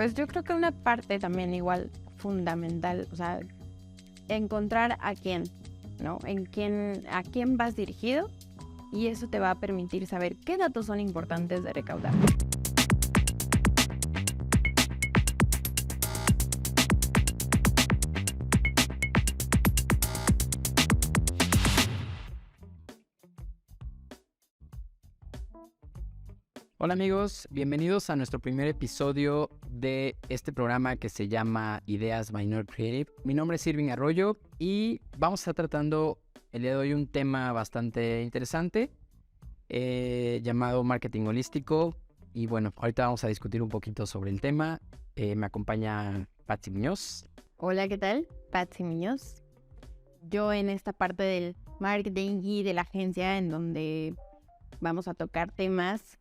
Pues yo creo que una parte también igual fundamental, o sea, encontrar a quién, ¿no? A quién vas dirigido y eso te va a permitir saber qué datos son importantes de recaudar. Hola amigos, bienvenidos a nuestro primer episodio de este programa que se llama Ideas by Nerd Creative. Mi nombre es Irving Arroyo y vamos a estar tratando el día de hoy un tema bastante interesante llamado marketing holístico. Y bueno, ahorita vamos a discutir un poquito sobre el tema. Me acompaña Patsy Muñoz. Hola, ¿qué tal? Patsy Muñoz. Yo en esta parte del marketing y de la agencia en donde vamos a tocar temas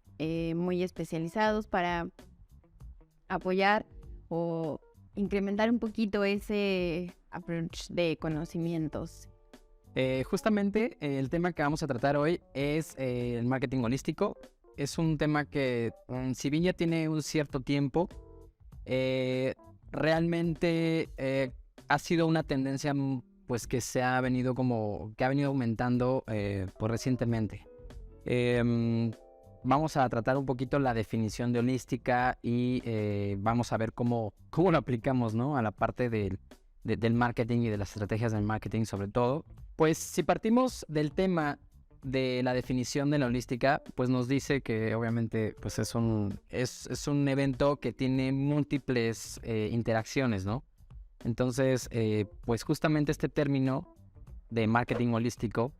muy especializados para apoyar o incrementar un poquito ese approach de conocimientos. Justamente el tema que vamos a tratar hoy es el marketing holístico. Es un tema que, si bien ya tiene un cierto tiempo, realmente ha sido una tendencia pues que ha venido aumentando pues recientemente. Vamos a tratar un poquito la definición de holística y vamos a ver cómo lo aplicamos, ¿no? A la parte del marketing y de las estrategias del marketing sobre todo. Pues si partimos del tema de la definición de la holística, pues nos dice que obviamente pues es un evento que tiene múltiples interacciones, ¿no? Entonces, pues justamente este término de marketing holístico,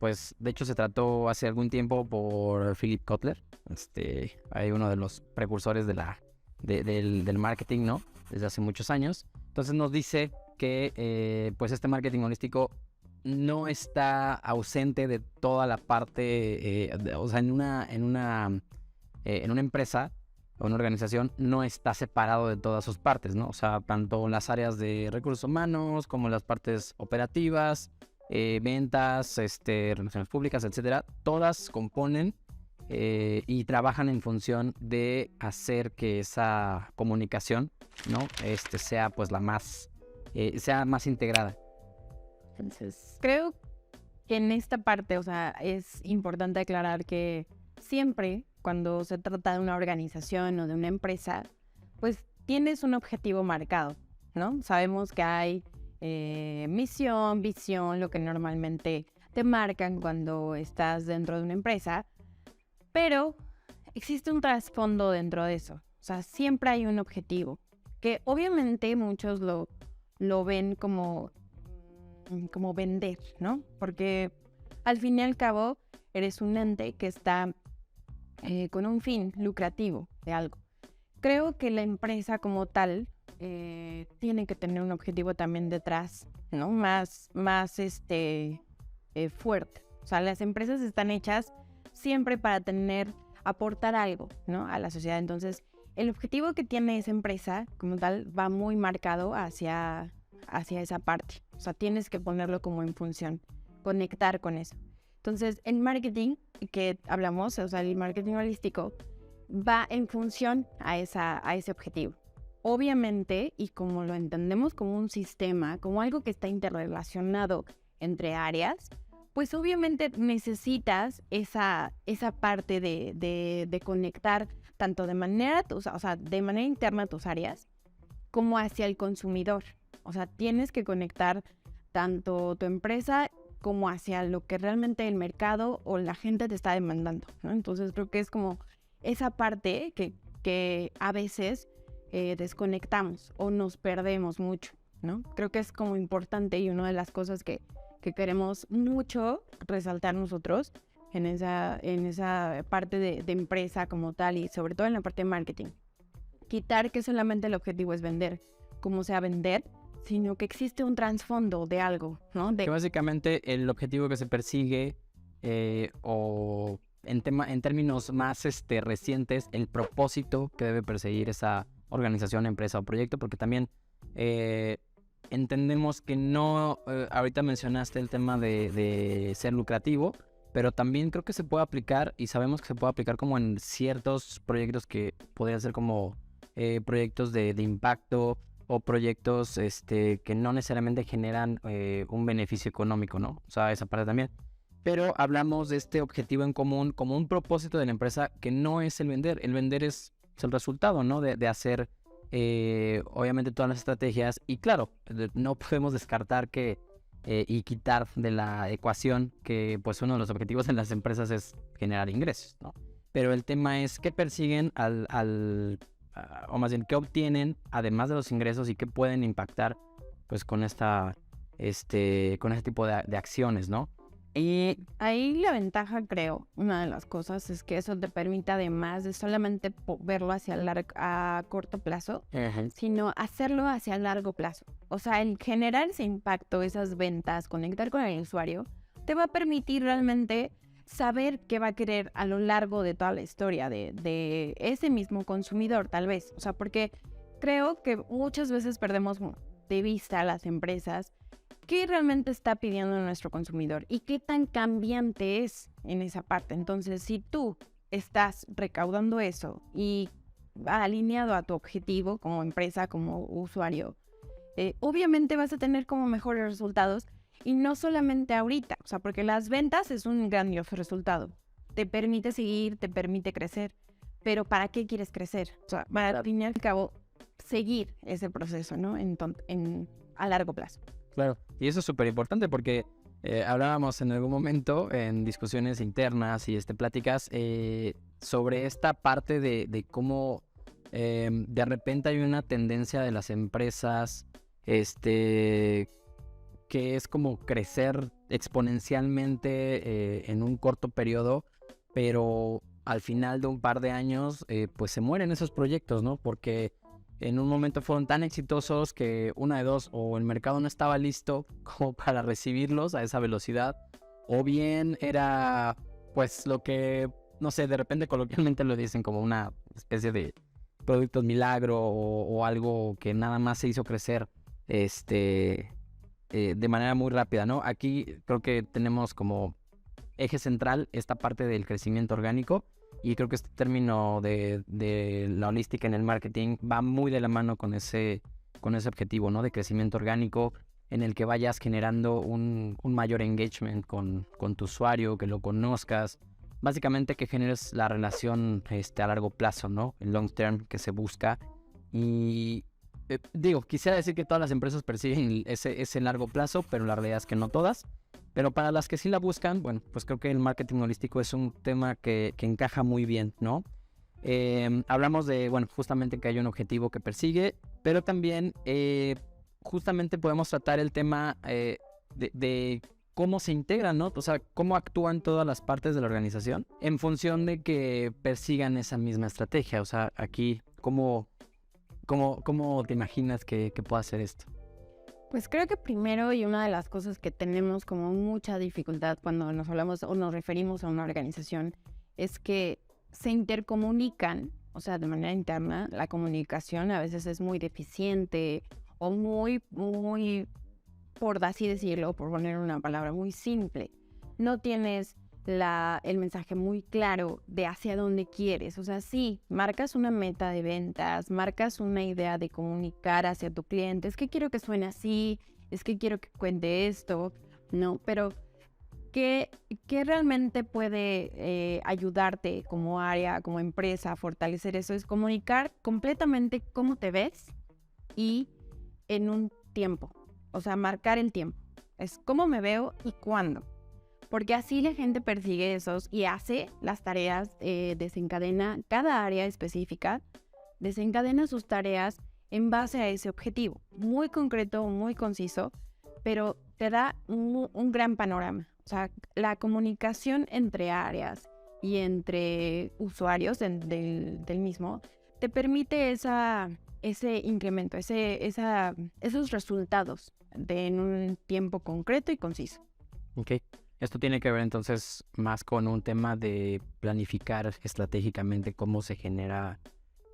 pues de hecho se trató hace algún tiempo por Philip Kotler, hay uno de los precursores del marketing, ¿no? Desde hace muchos años. Entonces nos dice que pues este marketing holístico no está ausente de toda la parte, o sea, en una empresa o una organización no está separado de todas sus partes, ¿no? O sea, tanto las áreas de recursos humanos como las partes operativas, ventas, relaciones públicas, etcétera, todas componen y trabajan en función de hacer que esa comunicación, ¿no? sea pues sea más integrada. Entonces, creo que en esta parte, o sea, es importante aclarar que siempre cuando se trata de una organización o de una empresa, pues tienes un objetivo marcado, ¿no? Sabemos que hay misión, visión, lo que normalmente te marcan cuando estás dentro de una empresa, pero existe un trasfondo dentro de eso. O sea, siempre hay un objetivo, que obviamente muchos lo ven como vender, ¿no? Porque al fin y al cabo eres un ente que está con un fin lucrativo de algo. Creo que la empresa como tal tiene que tener un objetivo también detrás, ¿no? Más fuerte. O sea, las empresas están hechas siempre para aportar algo, ¿no? A la sociedad. Entonces, el objetivo que tiene esa empresa como tal va muy marcado hacia esa parte. O sea, tienes que ponerlo como en función, conectar con eso. Entonces, el marketing que hablamos, o sea, el marketing holístico, va en función a ese objetivo. Obviamente, y como lo entendemos como un sistema, como algo que está interrelacionado entre áreas, pues obviamente necesitas esa parte de conectar tanto de manera interna a tus áreas como hacia el consumidor. O sea, tienes que conectar tanto tu empresa como hacia lo que realmente el mercado o la gente te está demandando, ¿no? Entonces creo que es como esa parte que a veces desconectamos o nos perdemos mucho, ¿no? Creo que es como importante y una de las cosas que queremos mucho resaltar nosotros en esa parte de empresa como tal y sobre todo en la parte de marketing. Quitar que solamente el objetivo es vender, como sea vender, sino que existe un trasfondo de algo, ¿no? Que básicamente el objetivo que se persigue o en términos más recientes, el propósito que debe perseguir esa organización, empresa o proyecto, porque también entendemos que no, ahorita mencionaste el tema de ser lucrativo, pero también creo que se puede aplicar y sabemos que se puede aplicar como en ciertos proyectos que podrían ser como proyectos de impacto o proyectos que no necesariamente generan un beneficio económico, ¿no? O sea, esa parte también. Pero hablamos de este objetivo en común como un propósito de la empresa que no es el vender es el resultado, ¿no? De hacer, obviamente, todas las estrategias. Y claro, no podemos descartar que y quitar de la ecuación que pues uno de los objetivos de las empresas es generar ingresos, ¿no? Pero el tema es qué persiguen o más bien qué obtienen además de los ingresos y qué pueden impactar pues con con este tipo de acciones, ¿no? Y ahí la ventaja, creo, una de las cosas es que eso te permite, además de solamente verlo a corto plazo, sino hacerlo hacia largo plazo. O sea, el generar ese impacto, esas ventas, conectar con el usuario, te va a permitir realmente saber qué va a querer a lo largo de toda la historia de ese mismo consumidor, tal vez. O sea, porque creo que muchas veces perdemos de vista a las empresas qué realmente está pidiendo nuestro consumidor y qué tan cambiante es en esa parte. Entonces, si tú estás recaudando eso y alineado a tu objetivo como empresa, como usuario, obviamente vas a tener como mejores resultados y no solamente ahorita, o sea, porque las ventas es un grandioso resultado. Te permite seguir, te permite crecer, pero ¿para qué quieres crecer? O sea, para al fin y al cabo seguir ese proceso, ¿no? A largo plazo. Claro, y eso es súper importante porque hablábamos en algún momento en discusiones internas y pláticas sobre esta parte de cómo de repente hay una tendencia de las empresas que es como crecer exponencialmente en un corto periodo, pero al final de un par de años pues se mueren esos proyectos, ¿no? Porque en un momento fueron tan exitosos que una de dos, o el mercado no estaba listo como para recibirlos a esa velocidad, o bien era pues lo que, no sé, de repente coloquialmente lo dicen como una especie de productos milagro o algo que nada más se hizo crecer de manera muy rápida, ¿no? Aquí creo que tenemos como eje central esta parte del crecimiento orgánico. Y creo que este término de la holística en el marketing va muy de la mano con ese objetivo, ¿no? De crecimiento orgánico, en el que vayas generando un mayor engagement con tu usuario, que lo conozcas. Básicamente que generes la relación a largo plazo, ¿no? El long term que se busca. Y quisiera decir que todas las empresas persiguen ese largo plazo, pero la realidad es que no todas. Pero para las que sí la buscan, bueno, pues creo que el marketing holístico es un tema que encaja muy bien, ¿no? Hablamos de, bueno, justamente que hay un objetivo que persigue, pero también justamente podemos tratar el tema de cómo se integran, ¿no? O sea, cómo actúan todas las partes de la organización en función de que persigan esa misma estrategia. O sea, aquí, ¿cómo te imaginas que pueda hacer esto? Pues creo que primero, y una de las cosas que tenemos como mucha dificultad cuando nos hablamos o nos referimos a una organización, es que se intercomunican, o sea, de manera interna, la comunicación a veces es muy deficiente o muy, por así decirlo, por poner una palabra muy simple. No tienes el mensaje muy claro de hacia dónde quieres. O sea, sí, marcas una meta de ventas, marcas una idea de comunicar hacia tu cliente. Es que quiero que suene así, es que quiero que cuente esto, ¿no? Pero ¿qué realmente puede ayudarte como área, como empresa a fortalecer eso? Es comunicar completamente cómo te ves y en un tiempo. O sea, marcar el tiempo. Es cómo me veo y cuándo. Porque así la gente persigue esos y hace las tareas, desencadena cada área específica, desencadena sus tareas en base a ese objetivo. Muy concreto, muy conciso, pero te da un gran panorama. O sea, la comunicación entre áreas y entre usuarios del mismo te permite ese incremento, esos resultados en un tiempo concreto y conciso. Ok. Esto tiene que ver entonces más con un tema de planificar estratégicamente cómo se genera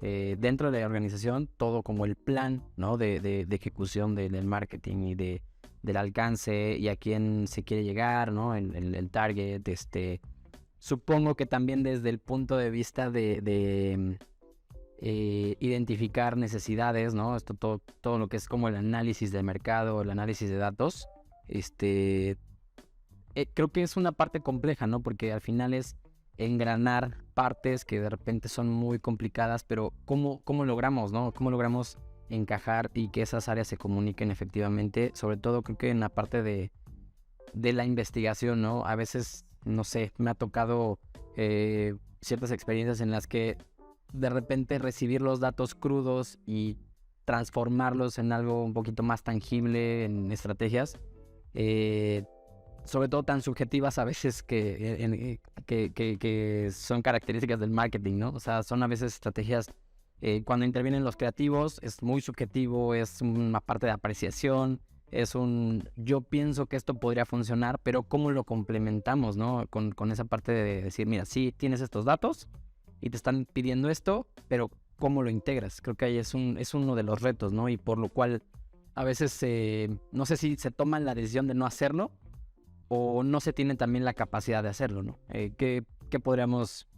dentro de la organización todo como el plan, ¿no? de ejecución del marketing y del alcance y a quién se quiere llegar, ¿no? El target, supongo que también desde el punto de vista identificar necesidades, ¿no? Esto todo lo que es como el análisis de mercado, el análisis de datos, creo que es una parte compleja, ¿no? Porque al final es engranar partes que de repente son muy complicadas, pero ¿cómo logramos, ¿no? ¿Cómo logramos encajar y que esas áreas se comuniquen efectivamente? Sobre todo creo que en la parte de la investigación, ¿no? A veces, no sé, me ha tocado ciertas experiencias en las que de repente recibir los datos crudos y transformarlos en algo un poquito más tangible, en estrategias, sobre todo tan subjetivas a veces que son características del marketing, ¿no? O sea, son a veces estrategias, cuando intervienen los creativos, es muy subjetivo, es una parte de apreciación, yo pienso que esto podría funcionar, pero ¿cómo lo complementamos, no? Con esa parte de decir, mira, sí tienes estos datos y te están pidiendo esto, pero ¿cómo lo integras? Creo que ahí es uno de los retos, ¿no? Y por lo cual a veces no sé si se toman la decisión de no hacerlo o no se tiene también la capacidad de hacerlo, ¿no? ¿Qué podríamos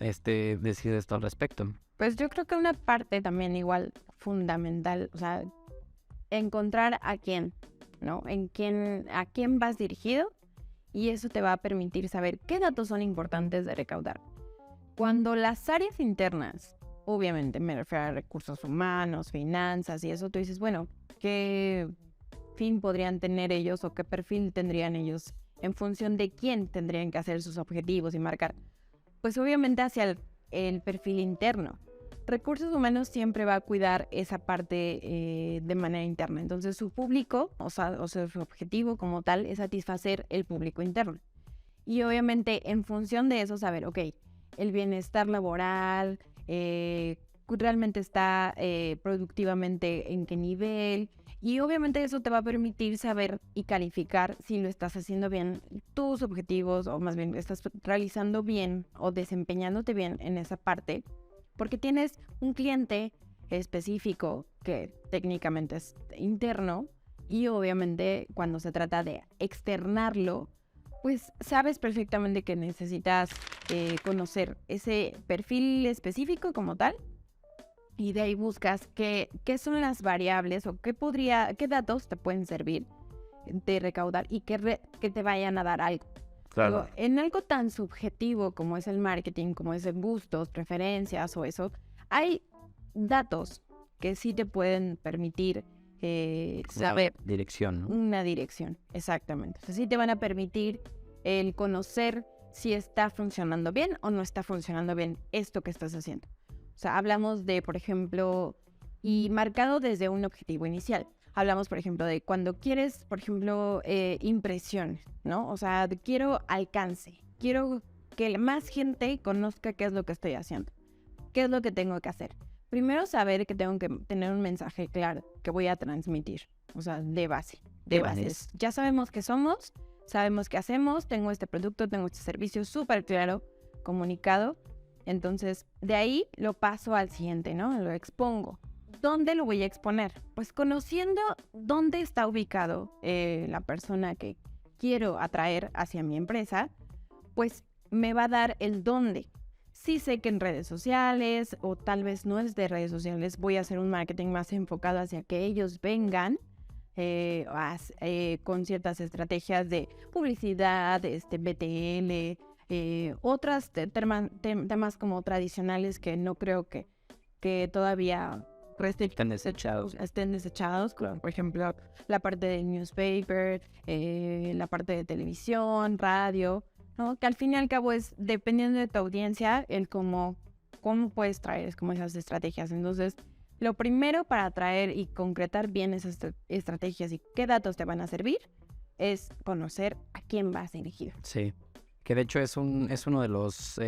decir de esto al respecto? Pues yo creo que una parte también igual fundamental, o sea, encontrar a quién, ¿no? A quién vas dirigido, y eso te va a permitir saber qué datos son importantes de recaudar. Cuando las áreas internas, obviamente me refiero a recursos humanos, finanzas y eso, tú dices, bueno, ¿qué fin podrían tener ellos o qué perfil tendrían ellos en función de quién tendrían que hacer sus objetivos y marcar? Pues obviamente hacia el perfil interno. Recursos humanos siempre va a cuidar esa parte de manera interna. Entonces su público, o sea, su objetivo como tal es satisfacer el público interno. Y obviamente en función de eso saber, ok, el bienestar laboral, realmente está productivamente en qué nivel. Y obviamente eso te va a permitir saber y calificar si lo estás haciendo bien, tus objetivos, o más bien estás realizando bien o desempeñándote bien en esa parte, porque tienes un cliente específico que técnicamente es interno, y obviamente cuando se trata de externarlo, pues sabes perfectamente que necesitas conocer ese perfil específico como tal. Y de ahí buscas qué son las variables o qué datos te pueden servir de recaudar y que te vayan a dar algo. Claro. Digo, en algo tan subjetivo como es el marketing, como es en gustos, preferencias o eso, hay datos que sí te pueden permitir saber. Dirección, ¿no? Una dirección, exactamente. O sea, sí te van a permitir el conocer si está funcionando bien o no está funcionando bien esto que estás haciendo. O sea, hablamos de, por ejemplo, y marcado desde un objetivo inicial. Hablamos, por ejemplo, de cuando quieres, por ejemplo, impresión, ¿no? O sea, quiero alcance. Quiero que más gente conozca qué es lo que estoy haciendo. ¿Qué es lo que tengo que hacer? Primero, saber que tengo que tener un mensaje claro que voy a transmitir. O sea, de base. De bases. Ya sabemos qué somos, sabemos qué hacemos, tengo este producto, tengo este servicio súper claro, comunicado. Entonces, de ahí lo paso al siguiente, ¿no? Lo expongo. ¿Dónde lo voy a exponer? Pues conociendo dónde está ubicado la persona que quiero atraer hacia mi empresa, pues me va a dar el dónde. Sí sé que en redes sociales, o tal vez no es de redes sociales, voy a hacer un marketing más enfocado hacia que ellos vengan con ciertas estrategias de publicidad, BTL, otras temas como tradicionales que no creo que todavía estén desechados. Claro. Por ejemplo, la parte del newspaper, la parte de televisión, radio, ¿no? Que al fin y al cabo es, dependiendo de tu audiencia, el cómo puedes traer como esas estrategias. Entonces, lo primero para traer y concretar bien esas estrategias y qué datos te van a servir es conocer a quién vas dirigido. Sí. Que de hecho es uno de los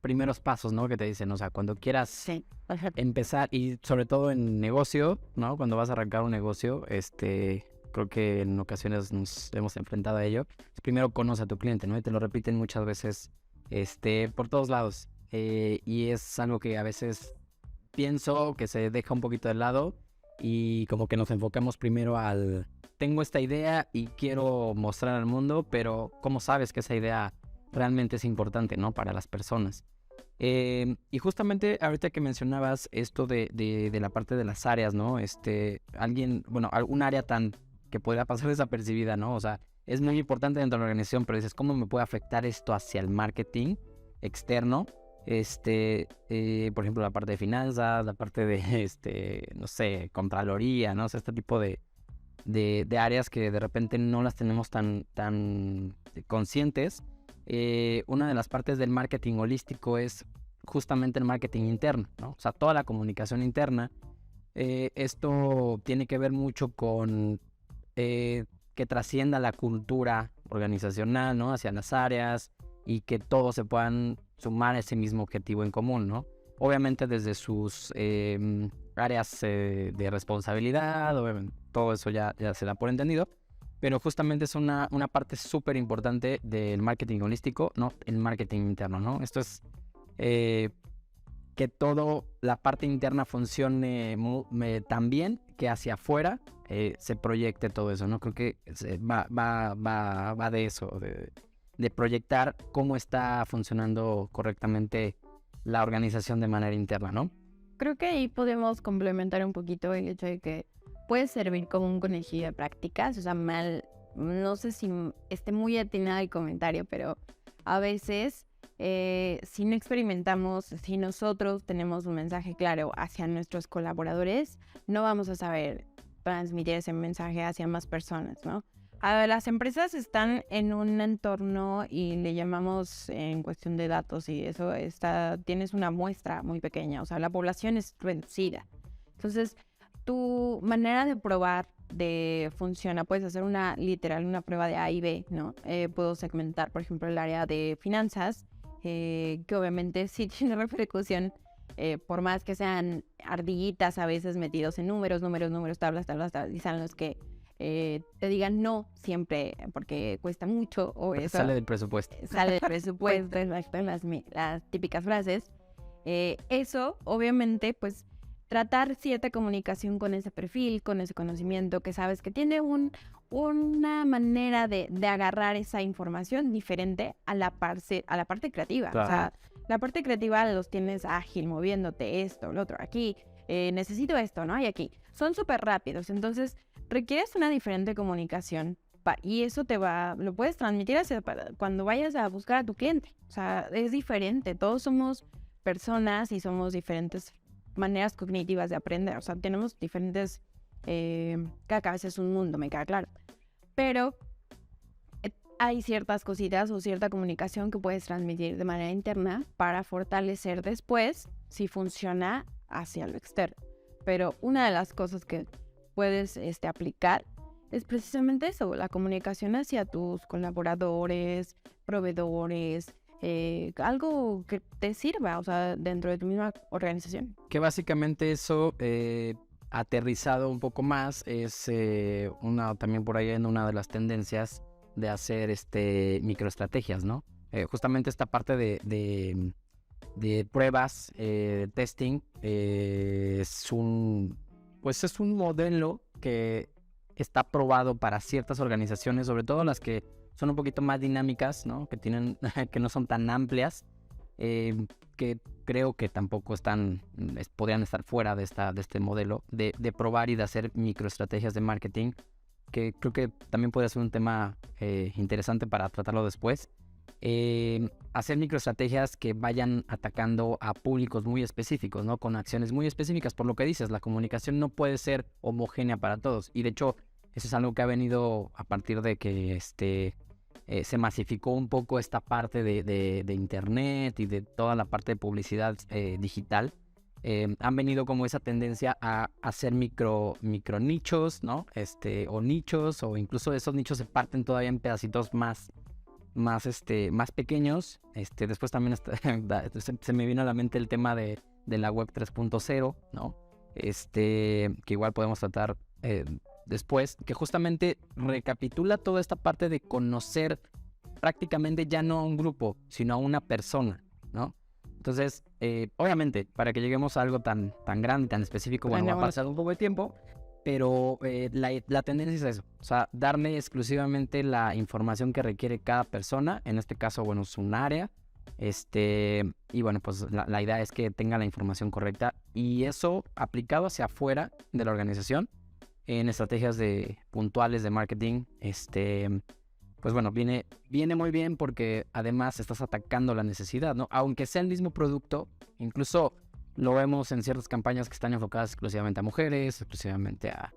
primeros pasos, ¿no? Que te dicen, o sea, cuando quieras empezar, y sobre todo en negocio, ¿no? Cuando vas a arrancar un negocio, creo que en ocasiones nos hemos enfrentado a ello. Primero conoce a tu cliente, ¿no? Y te lo repiten muchas veces, por todos lados. Y es algo que a veces pienso que se deja un poquito de lado y como que nos enfocamos primero tengo esta idea y quiero mostrar al mundo, pero ¿cómo sabes que esa idea realmente es importante, ¿no? Para las personas. Y justamente ahorita que mencionabas esto de la parte de las áreas, ¿no? Algún área que podría pasar desapercibida, ¿no? O sea, es muy importante dentro de la organización, pero dices, ¿cómo me puede afectar esto hacia el marketing externo? Por ejemplo, la parte de finanzas, la parte de, no sé, contraloría, ¿no? O sea, este tipo de áreas que de repente no las tenemos tan conscientes. Una de las partes del marketing holístico es justamente el marketing interno, ¿no? O sea, toda la comunicación interna. Esto tiene que ver mucho con que trascienda la cultura organizacional, ¿no? Hacia las áreas y que todos se puedan sumar a ese mismo objetivo en común, ¿no? Obviamente desde sus áreas de responsabilidad, obviamente, todo eso ya se da por entendido, pero justamente es una parte súper importante del marketing holístico, ¿no? El marketing interno, ¿no? Esto es que toda la parte interna funcione tan bien que hacia afuera se proyecte todo eso, ¿no? Creo que va de eso, de proyectar cómo está funcionando correctamente la organización de manera interna, ¿no? Creo que ahí podemos complementar un poquito el hecho de que puede servir como un conejillo de prácticas, o sea, no sé si esté muy atinado el comentario, pero a veces si no experimentamos, si nosotros tenemos un mensaje claro hacia nuestros colaboradores, no vamos a saber transmitir ese mensaje hacia más personas, ¿no? Las empresas están en un entorno y le llamamos en cuestión de datos y eso tienes una muestra muy pequeña, o sea, la población es reducida. Entonces, tu manera de probar funciona, puedes hacer una prueba de A y B, ¿no? Puedo segmentar, por ejemplo, el área de finanzas, que obviamente sí tiene repercusión, por más que sean ardillitas a veces metidos en números, tablas, y salen los que te digan no siempre porque cuesta mucho o eso. Sale del presupuesto. Sale del presupuesto, exacto, las típicas frases. Eso, obviamente, pues tratar cierta comunicación con ese perfil, con ese conocimiento que sabes que tiene una manera de agarrar esa información diferente a la parte creativa. Claro. O sea, la parte creativa los tienes ágil, moviéndote esto, lo otro, aquí, necesito esto, ¿no? Y aquí. Son súper rápidos, entonces requieres una diferente comunicación y eso lo puedes transmitir cuando vayas a buscar a tu cliente. O sea, es diferente, todos somos personas y somos diferentes maneras cognitivas de aprender, o sea, tenemos diferentes, cada cabeza es un mundo, me queda claro, pero hay ciertas cositas o cierta comunicación que puedes transmitir de manera interna para fortalecer después si funciona hacia lo externo. Pero una de las cosas que puedes aplicar es precisamente eso, la comunicación hacia tus colaboradores, proveedores, algo que te sirva, o sea, dentro de tu misma organización. Que básicamente eso, aterrizado un poco más, es también por ahí en una de las tendencias de hacer microestrategias, ¿no? Justamente esta parte de pruebas, testing, es un modelo que está probado para ciertas organizaciones, sobre todo las que son un poquito más dinámicas, ¿no? Que no son tan amplias, que creo que tampoco podrían estar fuera de este modelo de probar y de hacer microestrategias de marketing, que creo que también puede ser un tema interesante para tratarlo después. Hacer microestrategias que vayan atacando a públicos muy específicos, ¿no? Con acciones muy específicas, por lo que dices, la comunicación no puede ser homogénea para todos, y de hecho eso es algo que ha venido a partir de que se masificó un poco esta parte de internet y de toda la parte de publicidad digital. Han venido como esa tendencia a hacer micro nichos, ¿no? O nichos, o incluso esos nichos se parten todavía en pedacitos más pequeños. Después también se me vino a la mente el tema de la web 3.0, ¿no? Que igual podemos tratar después, que justamente recapitula toda esta parte de conocer prácticamente ya no a un grupo, sino a una persona, ¿no? Entonces, obviamente, para que lleguemos a algo tan grande, tan específico, bueno, va a pasar un poco de tiempo, pero la tendencia es eso, o sea, darle exclusivamente la información que requiere cada persona. En este caso, bueno, es un área Y bueno, pues la idea es que tenga la información correcta y eso aplicado hacia afuera de la organización en estrategias puntuales de marketing, pues bueno, viene muy bien porque además estás atacando la necesidad, ¿no? Aunque sea el mismo producto, incluso lo vemos en ciertas campañas que están enfocadas exclusivamente a mujeres, exclusivamente a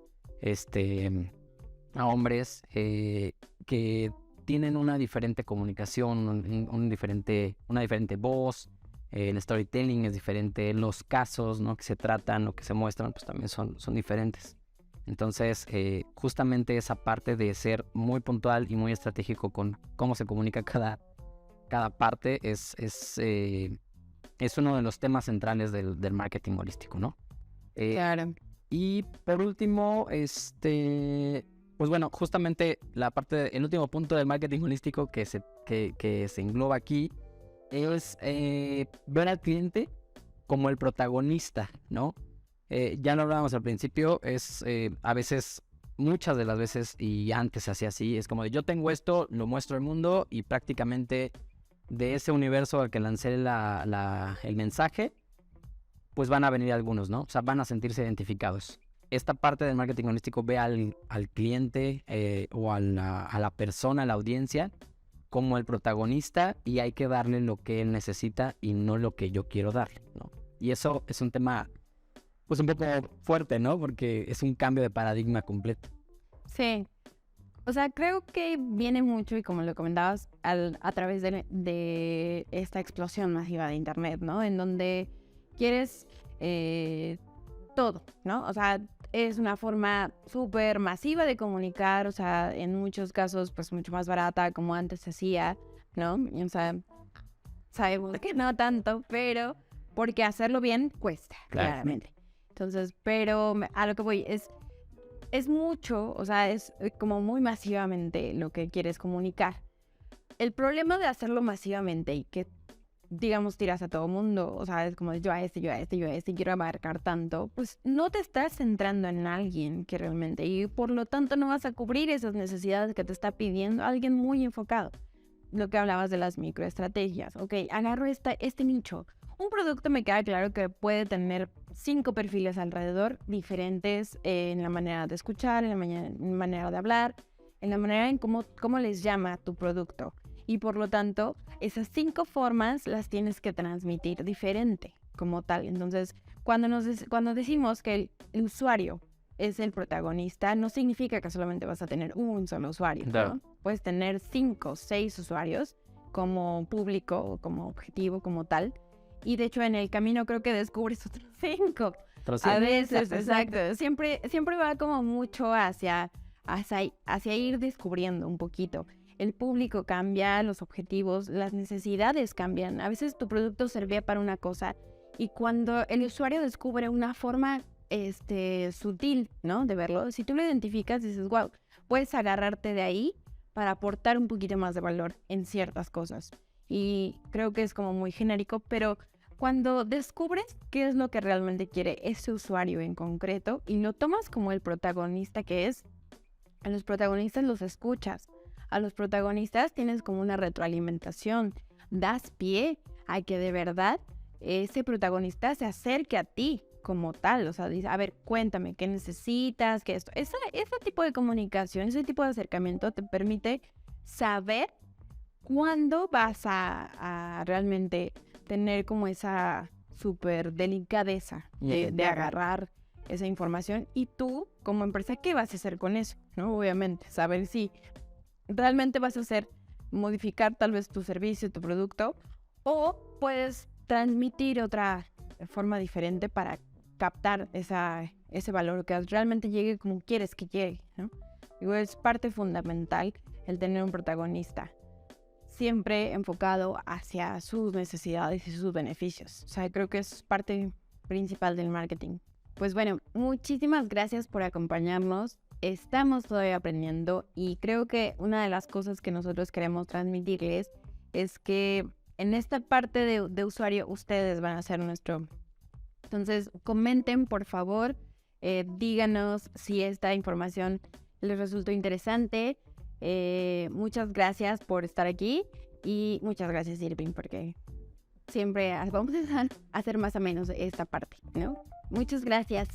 hombres, que tienen una diferente comunicación, una diferente voz, el storytelling es diferente, los casos, ¿no?, que se tratan o que se muestran, pues también son diferentes. Entonces, justamente esa parte de ser muy puntual y muy estratégico con cómo se comunica cada parte es uno de los temas centrales del marketing holístico, ¿no? Claro. Y por último, pues bueno, justamente el último punto del marketing holístico que se engloba aquí es ver al cliente como el protagonista, ¿no? Ya lo hablábamos al principio, a veces, muchas de las veces, y antes se hacía así, es como de yo tengo esto, lo muestro al mundo y prácticamente de ese universo al que lancé el mensaje, pues van a venir algunos, ¿no? O sea, van a sentirse identificados. Esta parte del marketing holístico ve al cliente o a la persona, a la audiencia, como el protagonista y hay que darle lo que él necesita y no lo que yo quiero darle, ¿no? Y eso es un tema, pues un poco fuerte, ¿no? Porque es un cambio de paradigma completo. Sí. O sea, creo que viene mucho, y como lo comentabas, a través de esta explosión masiva de Internet, ¿no? En donde quieres todo, ¿no? O sea, es una forma súper masiva de comunicar, o sea, en muchos casos, pues mucho más barata como antes se hacía, ¿no? O sea, sabemos que no tanto, pero porque hacerlo bien cuesta, Claro. claramente. Entonces, pero a lo que voy es mucho, o sea, es como muy masivamente lo que quieres comunicar. El problema de hacerlo masivamente y que, digamos, tiras a todo mundo, o sea, es como yo a este, quiero abarcar tanto, pues no te estás centrando en alguien que realmente, y por lo tanto no vas a cubrir esas necesidades que te está pidiendo alguien muy enfocado. Lo que hablabas de las microestrategias, ok, agarro este nicho. Un producto me queda claro que puede tener 5 perfiles alrededor, diferentes en la manera de escuchar, en la manera de hablar, en la manera en cómo les llama tu producto. Y por lo tanto, esas 5 formas las tienes que transmitir diferente como tal. Entonces, cuando decimos que el usuario es el protagonista, no significa que solamente vas a tener un solo usuario, ¿no? Puedes tener 5, 6 usuarios como público o como objetivo, como tal. Y de hecho en el camino creo que descubres otros 5. A veces, exacto. Siempre va como mucho hacia ir descubriendo un poquito. El público cambia, los objetivos, las necesidades cambian. A veces tu producto servía para una cosa y cuando el usuario descubre una forma sutil, ¿no?, de verlo, si tú lo identificas, dices, wow, puedes agarrarte de ahí para aportar un poquito más de valor en ciertas cosas. Y creo que es como muy genérico, pero cuando descubres qué es lo que realmente quiere ese usuario en concreto y lo tomas como el protagonista que es, a los protagonistas los escuchas, a los protagonistas tienes como una retroalimentación, das pie a que de verdad ese protagonista se acerque a ti como tal, o sea, dice, a ver, cuéntame, ¿qué necesitas? ¿Qué esto? Ese tipo de comunicación, ese tipo de acercamiento te permite saber cuándo vas a realmente tener como esa súper delicadeza de agarrar esa información y tú, como empresa, ¿qué vas a hacer con eso? ¿No? Obviamente, saber si realmente vas a hacer modificar tal vez tu servicio, tu producto, o puedes transmitir otra forma diferente para captar ese valor que realmente llegue como quieres que llegue, ¿no? Digo, es parte fundamental el tener un protagonista siempre enfocado hacia sus necesidades y sus beneficios. O sea, creo que es parte principal del marketing. Pues bueno, muchísimas gracias por acompañarnos. Estamos todavía aprendiendo y creo que una de las cosas que nosotros queremos transmitirles es que en esta parte de usuario ustedes van a ser nuestro. Entonces, comenten, por favor, díganos si esta información les resultó interesante. Muchas gracias por estar aquí Y muchas gracias, Irving, porque siempre vamos a hacer más o menos esta parte, ¿no? Muchas gracias.